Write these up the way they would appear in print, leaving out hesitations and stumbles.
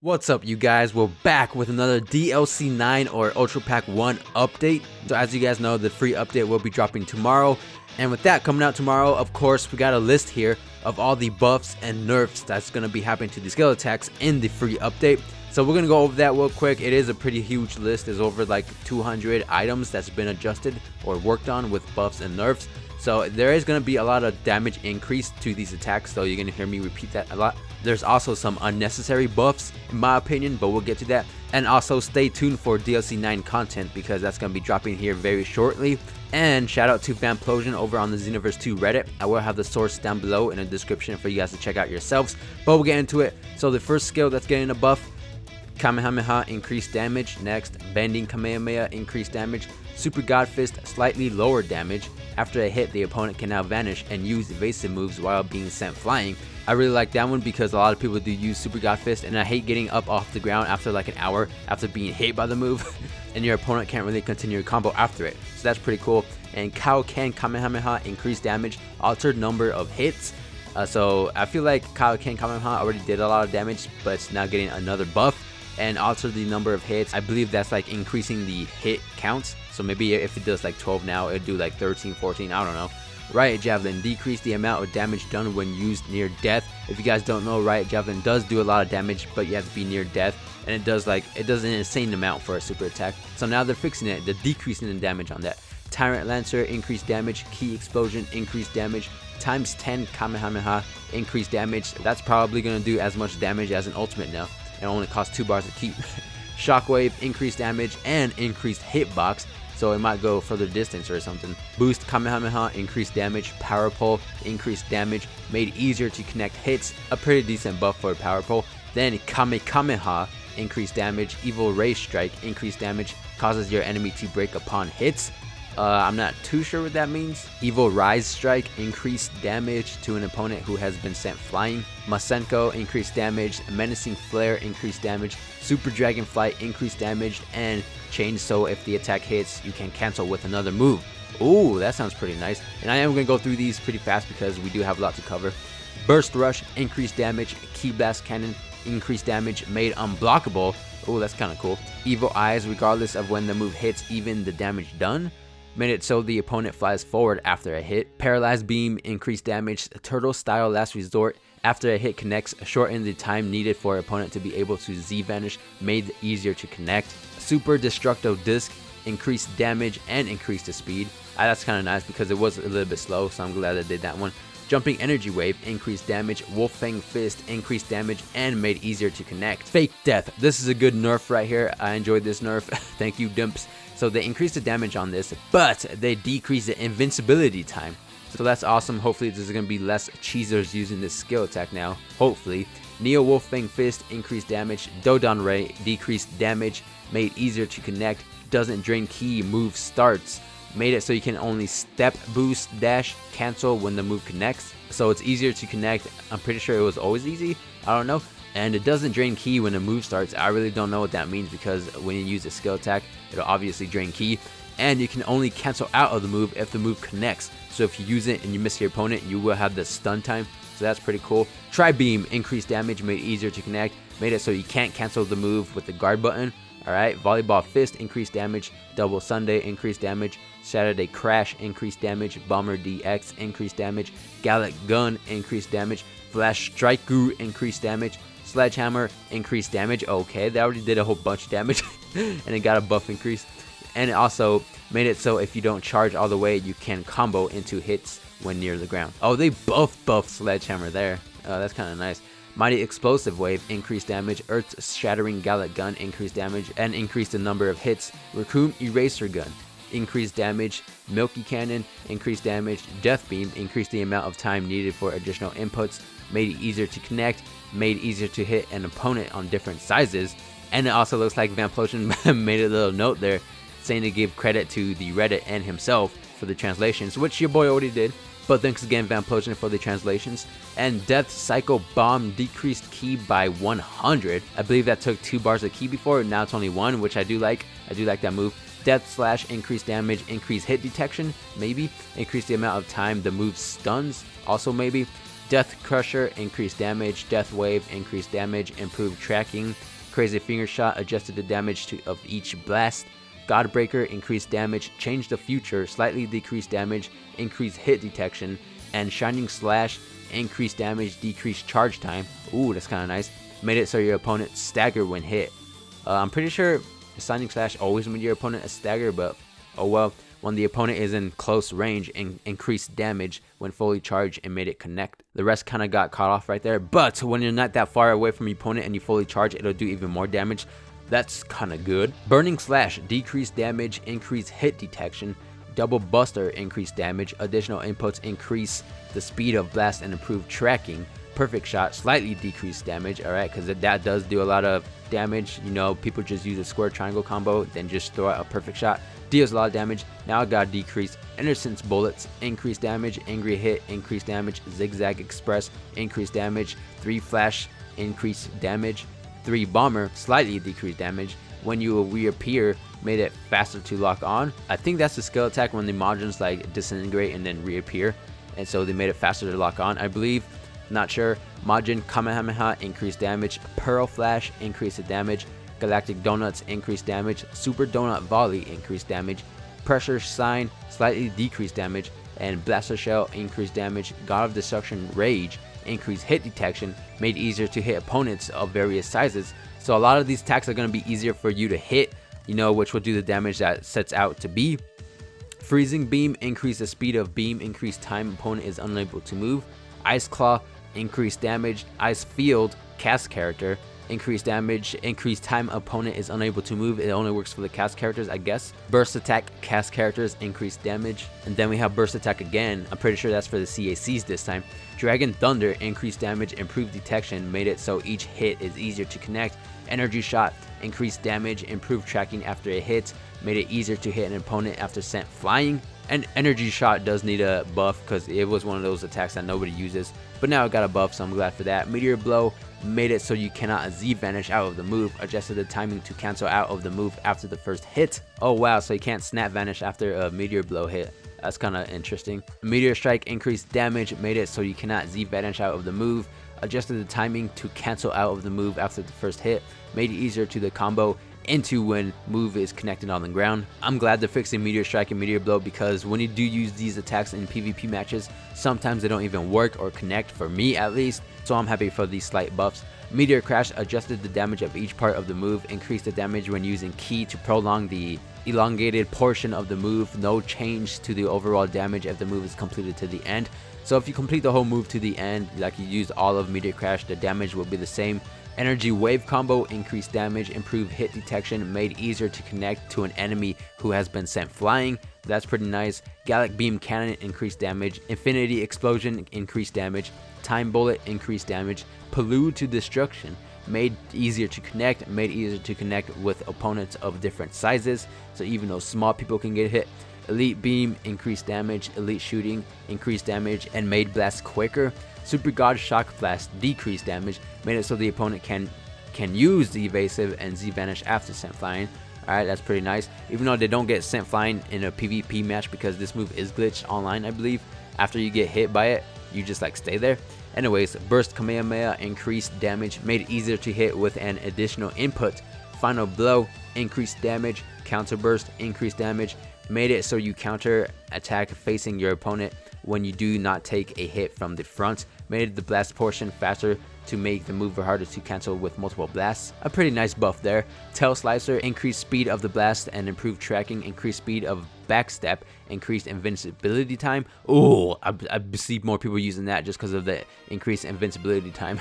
What's up, you guys? We're back with another DLC 9 or Ultra Pack 1 update. So as you guys know, the free update will be dropping tomorrow. And with that coming out tomorrow, of course, we got a list here of all the buffs and nerfs that's going to be happening to the skill attacks in the free update. So we're going to go over that real quick. It is a pretty huge list. There's over like 200 items that's been adjusted or worked on with buffs and nerfs. So there is going to be a lot of damage increase to these attacks, so you're going to hear me repeat that a lot. There's also some unnecessary buffs in my opinion, but we'll get to that. And also stay tuned for DLC 9 content because that's going to be dropping here very shortly. And shout out to Vamplosion over on the Xenoverse 2 Reddit. I will have the source down below in the description for you guys to check out yourselves. But we'll get into it. So the first skill that's getting a buff, Kamehameha, increased damage. Next, Bending Kamehameha, increased damage. Super God Fist, slightly lower damage. After a hit, the opponent can now vanish and use evasive moves while being sent flying. I really like that one because a lot of people do use Super God Fist, and I hate getting up off the ground after like an hour after being hit by the move and your opponent can't really continue your combo after it. So that's pretty cool. And Kaioken Kamehameha, increased damage, altered number of hits. So I feel like Kaioken Kamehameha already did a lot of damage, but it's now getting another buff and alter the number of hits. I believe that's like increasing the hit counts. So maybe if it does like 12 now, it'd do like 13, 14, I don't know. Riot Javelin, decrease the amount of damage done when used near death. If you guys don't know, Riot Javelin does do a lot of damage, but you have to be near death, and it does an insane amount for a super attack. So now they're fixing it, they're decreasing the damage on that. Tyrant Lancer, increased damage. Key Explosion, increased damage. Times 10 Kamehameha, increased damage. That's probably gonna do as much damage as an ultimate now. It only costs 2 bars to keep. Shockwave, increased damage and increased hitbox, so it might go further distance or something. Boost Kamehameha, increased damage. Power Pole, increased damage, made easier to connect hits, a pretty decent buff for Power Pole. Then Kamehameha, increased damage. Evil Ray Strike, increased damage, causes your enemy to break upon hits. I'm not too sure what that means. Evil Rise Strike, increased damage to an opponent who has been sent flying. Masenko, increased damage. Menacing Flare, increased damage. Super Dragonflight, increased damage. And Change, so if the attack hits, you can cancel with another move. Ooh, that sounds pretty nice. And I am going to go through these pretty fast because we do have a lot to cover. Burst Rush, increased damage. Key Blast Cannon, increased damage, made unblockable. Ooh, that's kind of cool. Evil Eyes, regardless of when the move hits, even the damage done. Made it so the opponent flies forward after a hit. Paralyzed Beam, increased damage. Turtle Style Last Resort, after a hit connects, shorten the time needed for opponent to be able to Z-Vanish, made easier to connect. Super Destructo Disc, increased damage and increased the speed. That's kind of nice because it was a little bit slow, so I'm glad I did that one. Jumping Energy Wave, increased damage. Wolffang Fist, increased damage and made easier to connect. Fake Death, this is a good nerf right here. I enjoyed this nerf. Thank you, Dimps. So they increased the damage on this, but they decreased the invincibility time. So that's awesome. Hopefully there's going to be less cheesers using this skill attack now. Hopefully. Neo Wolffang Fist, increased damage. Dodon Ray, decreased damage, made easier to connect. Doesn't drain ki, move starts. Made it so you can only step, boost, dash, cancel when the move connects. So it's easier to connect. I'm pretty sure it was always easy. I don't know. And it doesn't drain ki when the move starts. I really don't know what that means because when you use a skill attack, it'll obviously drain ki. And you can only cancel out of the move if the move connects. So if you use it and you miss your opponent, you will have the stun time. So that's pretty cool. Tri-Beam, increased damage, made easier to connect. Made it so you can't cancel the move with the guard button. Alright, Volleyball Fist, increased damage. Double Sunday, increased damage. Saturday Crash, increased damage. Bomber DX, increased damage. Gallic Gun, increased damage. Flash Strike Guru, increased damage. Sledgehammer, increased damage. Okay, they already did a whole bunch of damage and it got a buff increase. And it also made it so if you don't charge all the way, you can combo into hits when near the ground. Oh, they both buffed Sledgehammer there. That's kind of nice. Mighty Explosive Wave, increased damage. Earth Shattering Gallic Gun, increased damage and increased the number of hits. Raccoon Eraser Gun, increased damage. Milky Cannon, increased damage. Death Beam, increased the amount of time needed for additional inputs. Made it easier to connect, made easier to hit an opponent on different sizes. And it also looks like Vamplosion made a little note there saying to give credit to the Reddit and himself for the translations, which your boy already did. But thanks again, Vamplosion, for the translations. And Death Cycle Bomb, decreased ki by 100. I believe that took 2 bars of ki before, now it's only 1, which I do like. I do like that move. Death Slash, increased damage, increased hit detection, maybe. Increase the amount of time the move stuns, also maybe. Death Crusher, increased damage. Death Wave, increased damage, improved tracking. Crazy Finger Shot adjusted the damage of each blast. Godbreaker increased damage, changed the future, slightly decreased damage, increased hit detection. And Shining Slash increased damage, decreased charge time. Ooh, that's kind of nice. Made it so your opponent stagger when hit. I'm pretty sure Shining Slash always made your opponent a stagger, but oh well. When the opponent is in close range, increased damage when fully charged and made it connect. The rest kind of got caught off right there, but when you're not that far away from your opponent and you fully charge, it'll do even more damage. That's kind of good. Burning Slash, decreased damage, increased hit detection. Double Buster, increased damage. Additional inputs increase the speed of blast and improve tracking. Perfect Shot, slightly decreased damage, alright, because that does do a lot of damage. You know, people just use a square triangle combo, then just throw out a Perfect Shot. Deals a lot of damage. Now it got decreased. Innocence Bullets, increased damage. Angry Hit, increased damage. Zigzag Express, increased damage. 3 Flash, increased damage. 3 Bomber, slightly decreased damage. When you reappear, made it faster to lock on. I think that's the skill attack when the Majins like disintegrate and then reappear, and so they made it faster to lock on, I believe. Not sure. Majin Kamehameha, increased damage. Pearl Flash, increased the damage. Galactic Donuts, increased damage. Super Donut Volley, increased damage. Pressure Sign, slightly decreased damage. And Blaster Shell, increased damage. God of Destruction Rage, increased hit detection, made easier to hit opponents of various sizes. So a lot of these attacks are going to be easier for you to hit, you know, which will do the damage that sets out to be. Freezing Beam, increase the speed of beam, increased time opponent is unable to move. Ice Claw, increased damage. Ice Field, cast character, increased damage, increased time opponent is unable to move. It only works for the cast characters, I guess. Burst Attack, cast characters, increased damage. And then we have Burst Attack again. I'm pretty sure that's for the CACs this time. Dragon Thunder, increased damage, improved detection, made it so each hit is easier to connect. Energy Shot, increased damage, improved tracking after a hit, made it easier to hit an opponent after sent flying. And Energy Shot does need a buff because it was one of those attacks that nobody uses, but now it got a buff, so I'm glad for that. Meteor Blow, made it so you cannot Z vanish out of the move, adjusted the timing to cancel out of the move after the first hit. Oh wow, so you can't snap vanish after a Meteor Blow hit. That's kind of interesting. Meteor Strike, increased damage, made it so you cannot Z vanish out of the move, adjusted the timing to cancel out of the move after the first hit, made it easier to the combo into when move is connected on the ground. I'm glad they're fixing Meteor Strike and Meteor Blow because when you do use these attacks in PvP matches, sometimes they don't even work or connect, for me at least, so I'm happy for these slight buffs. Meteor Crash, adjusted the damage of each part of the move, increased the damage when using Ki to prolong the elongated portion of the move. No change to the overall damage if the move is completed to the end. So if you complete the whole move to the end, like you use all of Meteor Crash, the damage will be the same. Energy Wave combo, increased damage, improved hit detection, made easier to connect to an enemy who has been sent flying. That's pretty nice. Gallic Beam Cannon, increased damage. Infinity Explosion, increased damage. Time Bullet, increased damage. Pollute to Destruction, made easier to connect, with opponents of different sizes, so even though small people can get hit. Elite Beam, increased damage. Elite Shooting, increased damage and made blast quicker. Super God Shock Blast, decreased damage, made it so the opponent can use the evasive and Z vanish after sent flying. Alright, that's pretty nice. Even though they don't get sent flying in a PvP match because this move is glitched online, I believe. After you get hit by it, you just like stay there. Anyways, Burst Kamehameha, increased damage, made it easier to hit with an additional input. Final Blow, increased damage. Counter Burst, increased damage, made it so you counter attack facing your opponent when you do not take a hit from the front. Made the blast portion faster to make the move harder to cancel with multiple blasts. A pretty nice buff there. Tail Slicer, increased speed of the blast and improved tracking, increased speed of backstep, increased invincibility time. Oh, I see more people using that just because of the increased invincibility time.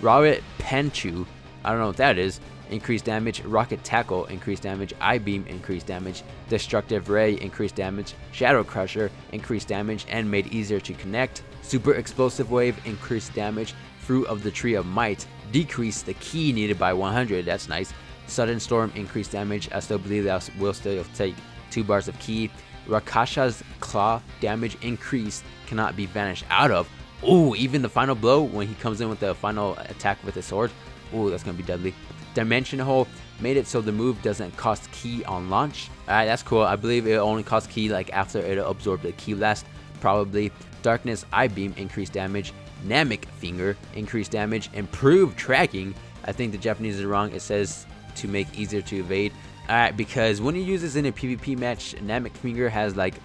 Rawit Penchu, I don't know what that is. Increased damage. Rocket Tackle, increased damage. I-Beam, increased damage. Destructive Ray, increased damage. Shadow Crusher, increased damage and made easier to connect. Super Explosive Wave, increased damage. Fruit of the Tree of Might, decreased the Ki needed by 100. That's nice. Sudden Storm, increased damage. I still believe that will still take 2 bars of Ki. Rakasha's Claw, damage increased, cannot be vanished out of. Ooh, even the Final Blow when he comes in with the final attack with his sword. Ooh, that's gonna be deadly. Dimension Hole, made it so the move doesn't cost Ki on launch. Alright, that's cool. I believe it only costs Ki like after it absorbed the Ki blast, probably. Darkness I-Beam, increased damage. Namek Finger, increased damage. Improved tracking. I think the Japanese is wrong. It says to make easier to evade. Alright, because when you use this in a PvP match, Namek Finger has like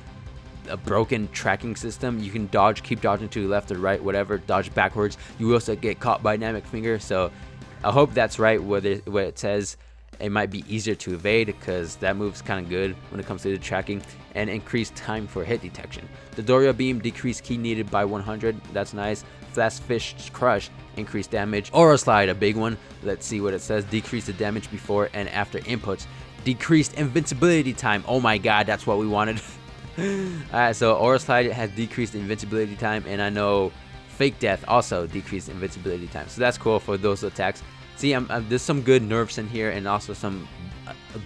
a broken tracking system. You can dodge, keep dodging to the left or right, whatever, dodge backwards. You will also get caught by Namek Finger. So I hope that's right what it says. It might be easier to evade because that move's kind of good when it comes to the tracking, and increased time for hit detection. The Doria Beam, decreased ki needed by 100. That's nice. Fast Fish Crush, increased damage. Aura Slide, a big one. Let's see what it says. Decrease the damage before and after inputs. Decreased invincibility time. Oh my god, that's what we wanted. Alright, so Aura Slide has decreased invincibility time, and I know Fake Death also decreased invincibility time. So that's cool for those attacks. See, there's some good nerfs in here, and also some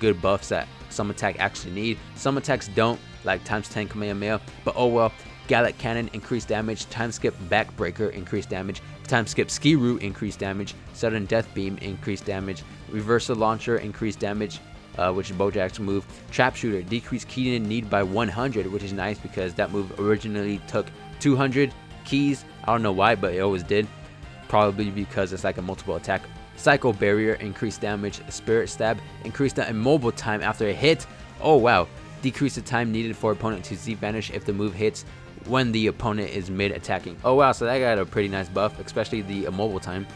good buffs that some attack actually need. Some attacks don't, like times 10 Kamehameha, but oh well. Gallic Cannon, increased damage. Time Skip Backbreaker, increased damage. Time Skip Ski Route, increased damage. Sudden Death Beam, increased damage. Reversal Launcher, increased damage, which is Bojack's move. Trap Shooter, decreased key need by 100, which is nice because that move originally took 200 keys. I don't know why, but it always did. Probably because it's like a multiple attack. Psycho Barrier, increased damage. Spirit Stab, increased the immobile time after a hit. Oh wow. Decrease the time needed for opponent to Z-Vanish if the move hits when the opponent is mid-attacking. Oh wow, so that got a pretty nice buff, especially the immobile time.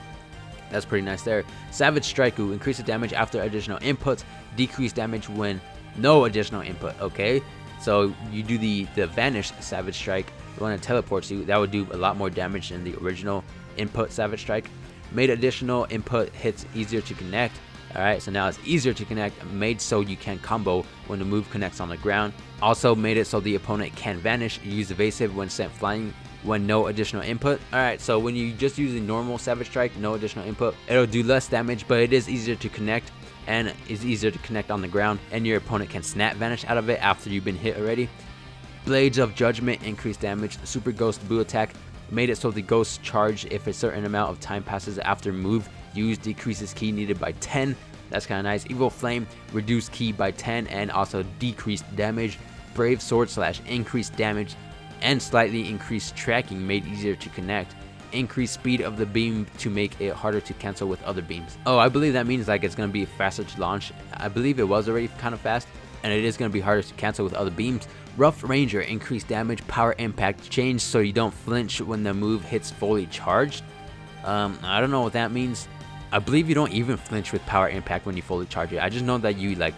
That's pretty nice there. Savage Strike, increase the damage after additional inputs. Decrease damage when no additional input. Okay, so you do the Vanish Savage Strike, the one that teleports you. That would do a lot more damage than the original input Savage Strike. Made additional input hits easier to connect. Alright, so now it's easier to connect, made so you can combo when the move connects on the ground. Also made it so the opponent can vanish, use evasive when sent flying when no additional input. Alright, so when you just use a normal Savage Strike, no additional input, it'll do less damage, but it is easier to connect, and is easier to connect on the ground, and your opponent can snap vanish out of it after you've been hit already. Blades of Judgment, increased damage. Super Ghost Boo Attack, made it so the ghosts charge if a certain amount of time passes after move used, decreases key needed by 10. That's kind of nice. Evil Flame, reduced key by 10 and also decreased damage. Brave Sword Slash, increased damage and slightly increased tracking, made easier to connect. Increased speed of the beam to make it harder to cancel with other beams. Oh, I believe that means like it's going to be faster to launch. I believe it was already kind of fast, and it is going to be harder to cancel with other beams. Rough Ranger, increased damage. Power Impact, changed so you don't flinch when the move hits fully charged. I don't know what that means. I believe you don't even flinch with Power Impact when you fully charge it. I just know that you like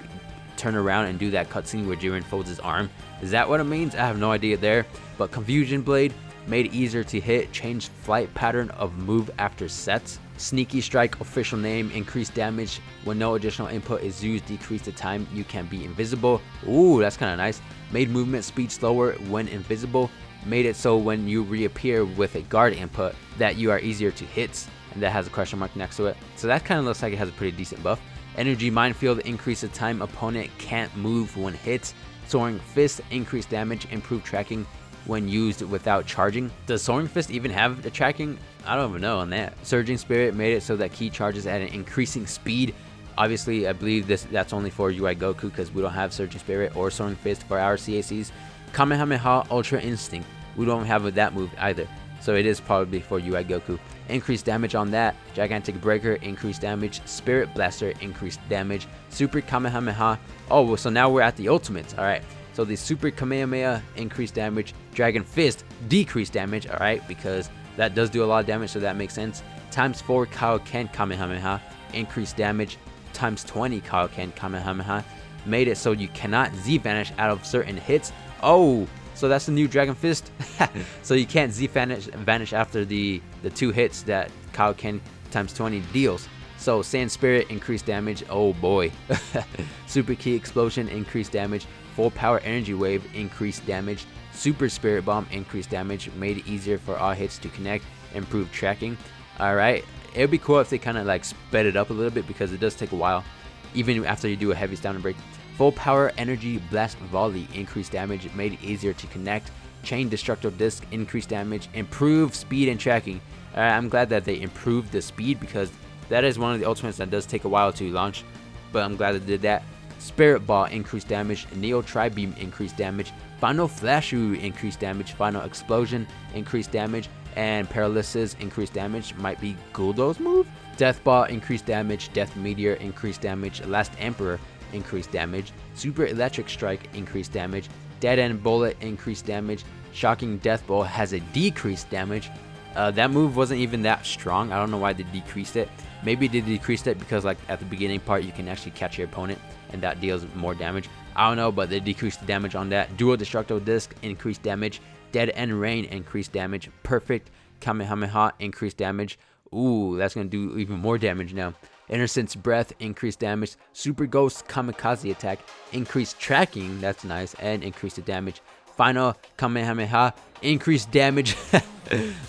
turn around and do that cutscene where Jiren folds his arm. Is that what it means? I have no idea there. But Confusion Blade, made it easier to hit, changed flight pattern of move after sets. Sneaky Strike, official name, increased damage when no additional input is used, decrease the time you can be invisible. Ooh, that's kind of nice. Made movement speed slower when invisible, made it so when you reappear with a guard input that you are easier to hit, and that has a question mark next to it. So that kind of looks like it has a pretty decent buff. Energy Minefield, increase the time opponent can't move when hit. Soaring Fist, increased damage, improved tracking when used without charging. Does Soaring Fist even have the tracking? I don't even know on that. Surging Spirit, made it so that key charges at an increasing speed. Obviously, I believe that's only for UI Goku because we don't have Surging Spirit or Soaring Fist for our CACs. Kamehameha Ultra Instinct, we don't have that move either, so it is probably for UI Goku. Increased damage on that. Gigantic Breaker, increased damage. Spirit Blaster, increased damage. Super Kamehameha. Oh, well, so now we're at the ultimates. Alright, so the Super Kamehameha, increased damage. Dragon Fist, decreased damage. Alright, because that does do a lot of damage, so that makes sense. Times 4 Kaioken Kamehameha, increased damage. Times 20 Kaioken Kamehameha, made it so you cannot Z-Vanish out of certain hits. Oh, so that's the new Dragon Fist. So you can't Z-Vanish after the 2 hits that Kaioken times 20 deals. So Sand Spirit, increased damage. Oh boy. Super Key Explosion, increased damage. Full Power Energy Wave, increased damage. Super Spirit Bomb, increased damage, made it easier for all hits to connect, improved tracking. Alright, it would be cool if they kind of like sped it up a little bit because it does take a while, even after you do a heavy stamina break. Full Power Energy Blast Volley, increased damage, made it easier to connect. Chain Destructo Disc, increased damage, improved speed and tracking. I'm glad that they improved the speed because that is one of the ultimates that does take a while to launch, but I'm glad they did that. Spirit Ball, increased damage. Neo Tri-Beam, increased damage. Final Flashu, increased damage. Final Explosion, increased damage. And Paralysis, increased damage. Might be Guldo's move. Death Ball, increased damage. Death Meteor, increased damage. Last Emperor, increased damage. Super Electric Strike, increased damage. Dead End Bullet, increased damage. Shocking Death Ball has a decreased damage. That move wasn't even that strong. I don't know why they decreased it. Maybe they decreased it because like at the beginning part you can actually catch your opponent and that deals more damage. I don't know, but they decreased the damage on that. Dual Destructo Disc, increased damage. Dead End Rain, increased damage. Perfect Kamehameha, increased damage. Ooh, that's gonna do even more damage now. Innocence Breath, increased damage. Super Ghost Kamikaze Attack, increased tracking, that's nice, and increased the damage. Final Kamehameha, increased damage.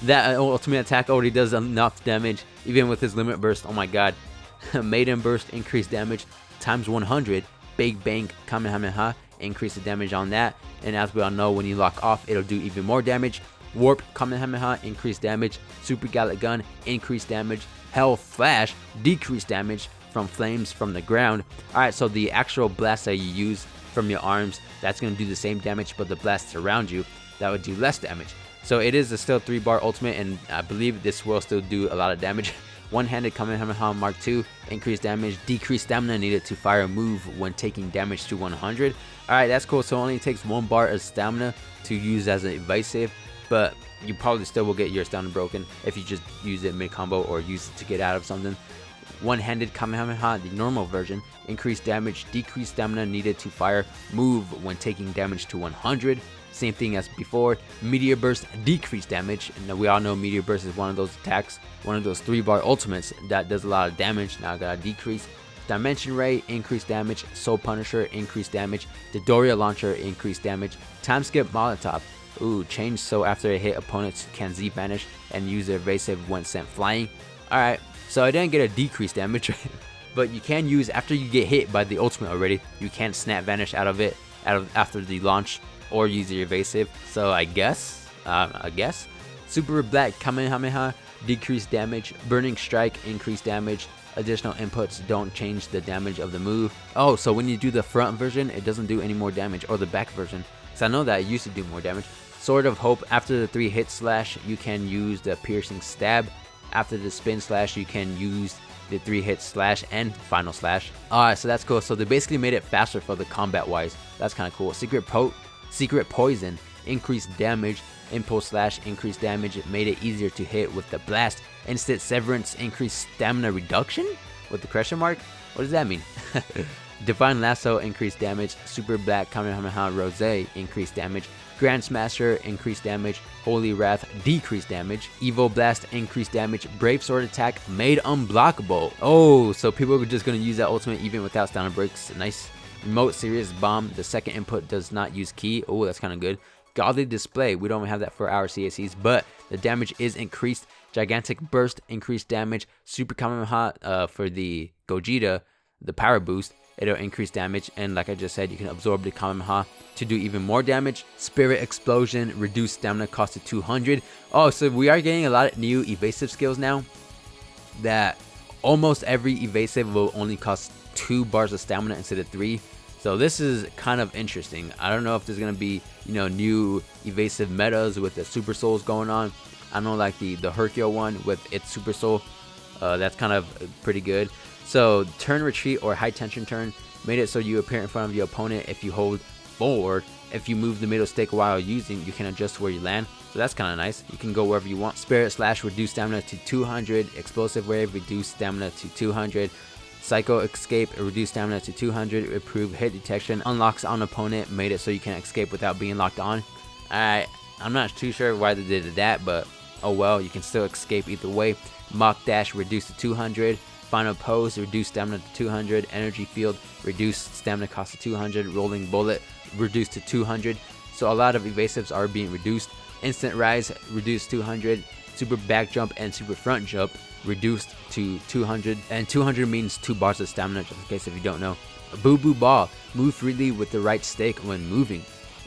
That ultimate attack already does enough damage, even with his limit burst. Oh my god. Maiden Burst, increased damage times 100. Big Bang Kamehameha, increase the damage on that. And as we all know, when you lock off, it'll do even more damage. Warp Kamehameha, increased damage. Super Gallic Gun, increased damage. Hell Flash, decreased damage from flames from the ground. Alright, so the actual blast that you use from your arms, that's going to do the same damage, but the blasts around you, that would do less damage. So it is a still 3-bar ultimate, and I believe this will still do a lot of damage. One-handed Kamehameha Mark II, increased damage, decreased stamina needed to fire a move when taking damage to 100. Alright, that's cool. So it only takes 1 bar of stamina to use as an evasive, but you probably still will get your stamina broken if you just use it mid-combo or use it to get out of something. One-handed Kamehameha, the normal version, increased damage, decreased stamina needed to fire move when taking damage to 100. Same thing as before. Meteor Burst, decreased damage, and we all know Meteor Burst is one of those attacks, one of those 3-bar ultimates that does a lot of damage. Now I got a decrease. Dimension Ray, increased damage. Soul Punisher, increased damage. The Doria Launcher, increased damage. Time Skip Molotov, ooh, change so after a hit, opponents can Z vanish and use their evasive when sent flying. Alright, so I didn't get a decreased damage, but you can use after you get hit by the ultimate already, you can snap vanish out of it after the launch or use your evasive. So I guess Super Black Kamehameha, decreased damage. Burning Strike, increased damage. Additional inputs don't change the damage of the move. Oh, so when you do the front version, it doesn't do any more damage, or the back version, because I know that it used to do more damage. Sword of Hope, after the 3-hit slash, you can use the piercing stab. After the spin slash, you can use the 3-hit slash and final slash. Alright, so that's cool. So they basically made it faster for the combat wise. That's kind of cool. Secret Poison, increased damage. Impulse Slash, increased damage. It made it easier to hit with the blast. Instant Severance, increased stamina reduction with the question mark. What does that mean? Divine Lasso, increased damage. Super Black Kamehameha Rose, increased damage. Grand Smasher, increased damage. Holy Wrath, decreased damage. Evo Blast, increased damage. Brave Sword Attack, made unblockable. Oh, so people are just going to use that ultimate even without stamina breaks. Nice. Remote Serious Bomb, the second input does not use key. Oh, that's kind of good. Godly Display, we don't have that for our CACs, but the damage is increased. Gigantic Burst, increased damage. Super Kamehameha for the Gogeta, the power boost, it'll increase damage, and like I just said, you can absorb the Kamehameha to do even more damage. Spirit Explosion, reduced stamina cost to 200. Oh, so we are getting a lot of new evasive skills now that almost every evasive will only cost 2 bars of stamina instead of 3. So this is kind of interesting. I don't know if there's gonna be, you know, new evasive metas with the super souls going on. I know like the Hercule one with its super soul, that's kind of pretty good. So turn retreat or high tension turn made it so you appear in front of your opponent if you hold forward. If you move the middle stick while using, you can adjust where you land. So that's kind of nice. You can go wherever you want. Spirit Slash, reduce stamina to 200. Explosive Wave, reduce stamina to 200. Psycho Escape, reduce stamina to 200. Improve hit detection, unlocks on opponent, made it so you can escape without being locked on. I'm not too sure why they did that, but oh well, you can still escape either way. Mock Dash, reduce to 200. Final Pose, reduce stamina to 200. Energy Field, reduce stamina cost to 200. Rolling Bullet, reduced to 200. So a lot of evasives are being reduced. Instant Rise, reduced 200. Super Back Jump and Super Front Jump, reduced to 200, and 200 means 2 bars of stamina, just in case if you don't know. Boo Boo Ball, move freely with the right stick when moving.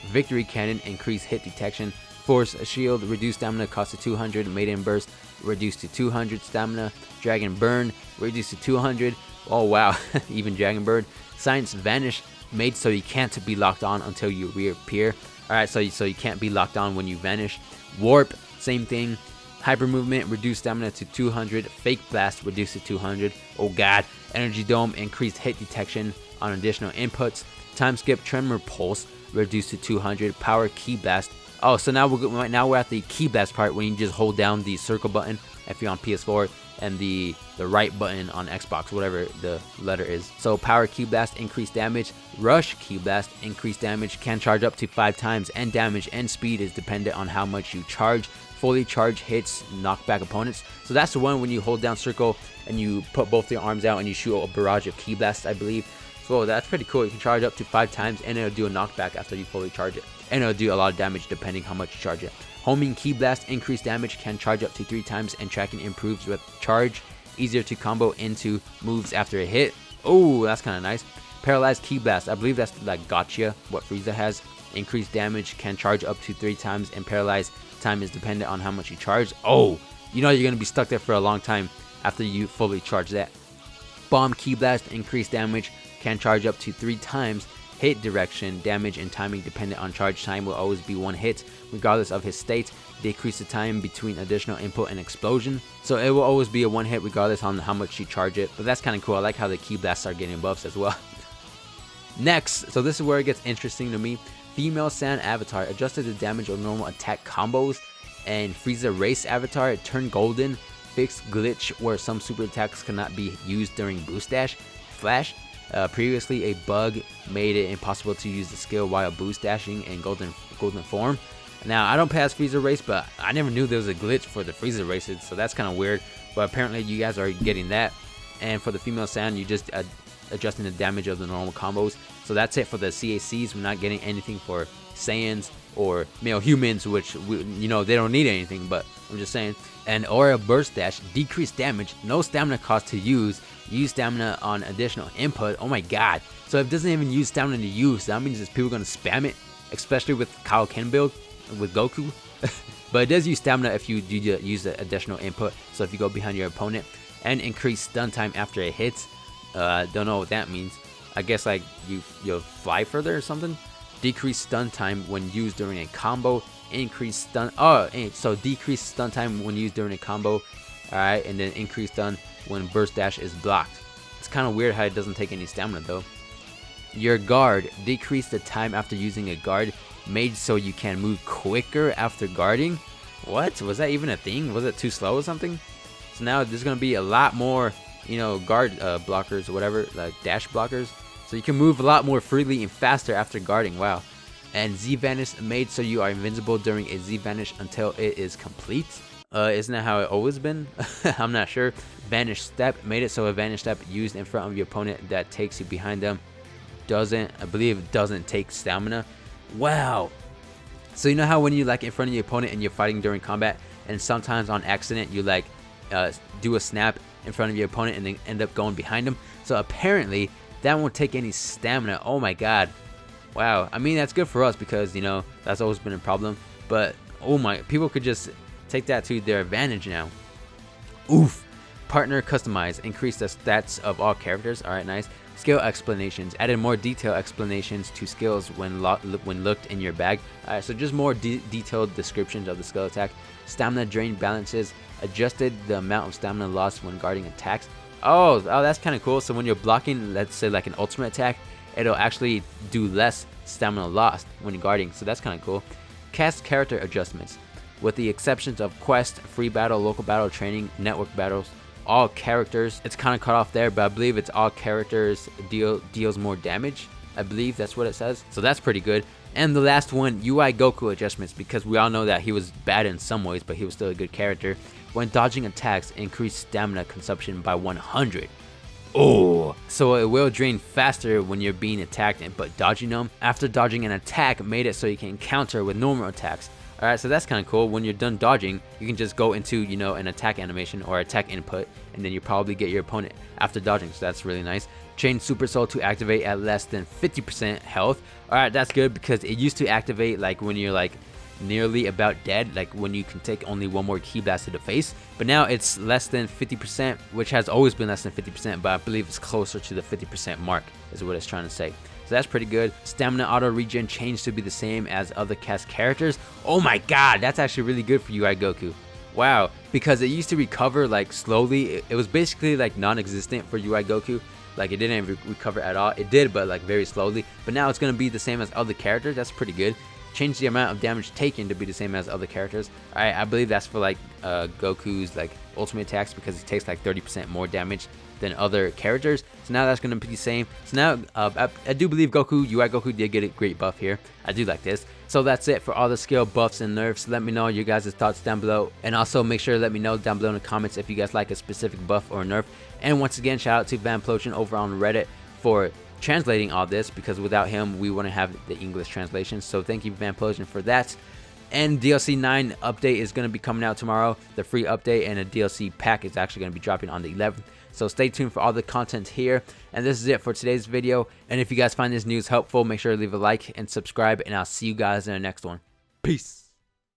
Victory Cannon, increase hit detection. Force Shield, reduce stamina cost to 200. Maiden Burst, reduced to 200 stamina. Dragon Burn, reduced to 200. Oh wow, even Dragon Bird. Science Vanish, made so you can't be locked on until you reappear. Alright, so you can't be locked on when you vanish. Warp, same thing. Hyper movement, reduced stamina to 200. Fake blast, reduced to 200. Oh god. Energy dome, increased hit detection on additional inputs. Time skip, tremor pulse, reduced to 200. Power key blast. Oh, so now we're at the key blast part when you just hold down the circle button if you're on PS4 and the right button on Xbox, whatever the letter is. So power key blast, increased damage. Rush key blast, increased damage, can charge up to 5 times, and damage and speed is dependent on how much you charge. Fully charged hits knock back opponents. So that's the one when you hold down circle and you put both your arms out and you shoot a barrage of key blasts, I believe. So that's pretty cool. You can charge up to 5 times and it'll do a knockback after you fully charge it. And it'll do a lot of damage depending how much you charge it. Homing key blast, increased damage, can charge up to 3 times, and tracking improves with charge. Easier to combo into moves after a hit. Oh, that's kind of nice. Paralyzed key blast, I believe that's like gotcha, what Frieza has. Increased damage, can charge up to 3 times, and paralyzed time is dependent on how much you charge. Oh, you know you're going to be stuck there for a long time after you fully charge that. Bomb key blast, increased damage, can charge up to 3 times. Hit direction, damage, and timing dependent on charge time will always be 1 hit regardless of his state. Decrease the time between additional input and explosion. So it will always be a 1 hit regardless on how much you charge it. But that's kind of cool. I like how the key blasts are getting buffs as well. Next, so this is where it gets interesting to me. Female Sand avatar adjusted the damage of normal attack combos, and Frieza race avatar turned golden. Fixed glitch where some super attacks cannot be used during boost dash. Flash. Previously, a bug made it impossible to use the skill while boost dashing in golden form. Now, I don't pass Frieza race, but I never knew there was a glitch for the Frieza races, so that's kind of weird. But apparently, you guys are getting that. And for the female Sand, you just adjusting the damage of the normal combos. So that's it for the CACs. We're not getting anything for Saiyans or male humans, which they don't need anything, but I'm just saying. And Aura Burst Dash, decreased damage, no stamina cost to use stamina on additional input. Oh my god. So if it doesn't even use stamina to use, that means people are going to spam it, especially with Kaioken build with Goku. But it does use stamina if you do use the additional input. So if you go behind your opponent. And increase stun time after it hits. Don't know what that means. I guess like you'll fly further or something. Decrease stun time when used during a combo. Increase stun. So decrease stun time when used during a combo. Alright, and then increase stun when burst dash is blocked. It's kind of weird how it doesn't take any stamina though. Your guard, decrease the time after using a guard, made so you can move quicker after guarding. What? Was that even a thing? Was it too slow or something? So now there's going to be a lot more, guard blockers or whatever, like dash blockers. So you can move a lot more freely and faster after guarding. Wow. And Z Vanish, made so you are invincible during a Z Vanish until it is complete. Isn't that how it always been? I'm not sure. Vanish Step, made it so a Vanish Step used in front of your opponent that takes you behind them doesn't take stamina. Wow. So you know how when you in front of your opponent and you're fighting during combat, and sometimes on accident you do a snap in front of your opponent and then end up going behind them. So apparently that won't take any stamina. Oh my god. Wow. I mean, that's good for us because that's always been a problem. But oh my, people could just take that to their advantage now. Oof. Partner customize, increase the stats of all characters. Alright, nice. Skill explanations, added more detailed explanations to skills when looked in your bag. Alright, so just more detailed descriptions of the skill attack. Stamina drain balances, adjusted the amount of stamina lost when guarding attacks. Oh, that's kind of cool. So when you're blocking, let's say like an ultimate attack, it'll actually do less stamina lost when guarding. So that's kind of cool. Cast character adjustments, with the exceptions of quest, free battle, local battle, training, network battles. All characters, it's kind of cut off there, but I believe it's all characters deals more damage. I believe that's what it says. So that's pretty good. And the last one, UI Goku adjustments, because we all know that he was bad in some ways, but he was still a good character. When dodging attacks, increase stamina consumption by 100. Oh, so it will drain faster when you're being attacked, but dodging them. After dodging an attack, made it so you can counter with normal attacks. Alright, so that's kind of cool. When you're done dodging, you can just go into, an attack animation or attack input, and then you probably get your opponent after dodging, so that's really nice. Change Super Soul to activate at less than 50% health. Alright, that's good because it used to activate when you're nearly about dead, when you can take only one more key blast to the face. But now it's less than 50%, which has always been less than 50%, but I believe it's closer to the 50% mark, is what it's trying to say. So that's pretty good. Stamina auto regen changed to be the same as other cast characters. Oh my god, that's actually really good for UI Goku. Wow, because it used to recover like slowly. It was basically like non-existent for UI Goku. Like it didn't recover at all. It did, but like very slowly. But now it's gonna be the same as other characters. That's pretty good. Change the amount of damage taken to be the same as other characters. I believe that's for like Goku's like ultimate attacks, because it takes like 30% more damage than other characters. So now that's gonna be the same. So now I do believe UI Goku did get a great buff here. I do like this. So that's it for all the skill buffs and nerfs. Let me know your guys' thoughts down below, and also make sure to let me know down below in the comments if you guys like a specific buff or nerf. And once again, shout out to Vamplosion over on Reddit for translating all this, because without him we wouldn't have the English translation. So thank you, Vamplosion, for that. And DLC 9 update is going to be coming out tomorrow, the free update, and a DLC pack is actually going to be dropping on the 11th. So stay tuned for all the content here. And this is it for today's video. And if you guys find this news helpful, make sure to leave a like and subscribe, and I'll see you guys in the next one. Peace.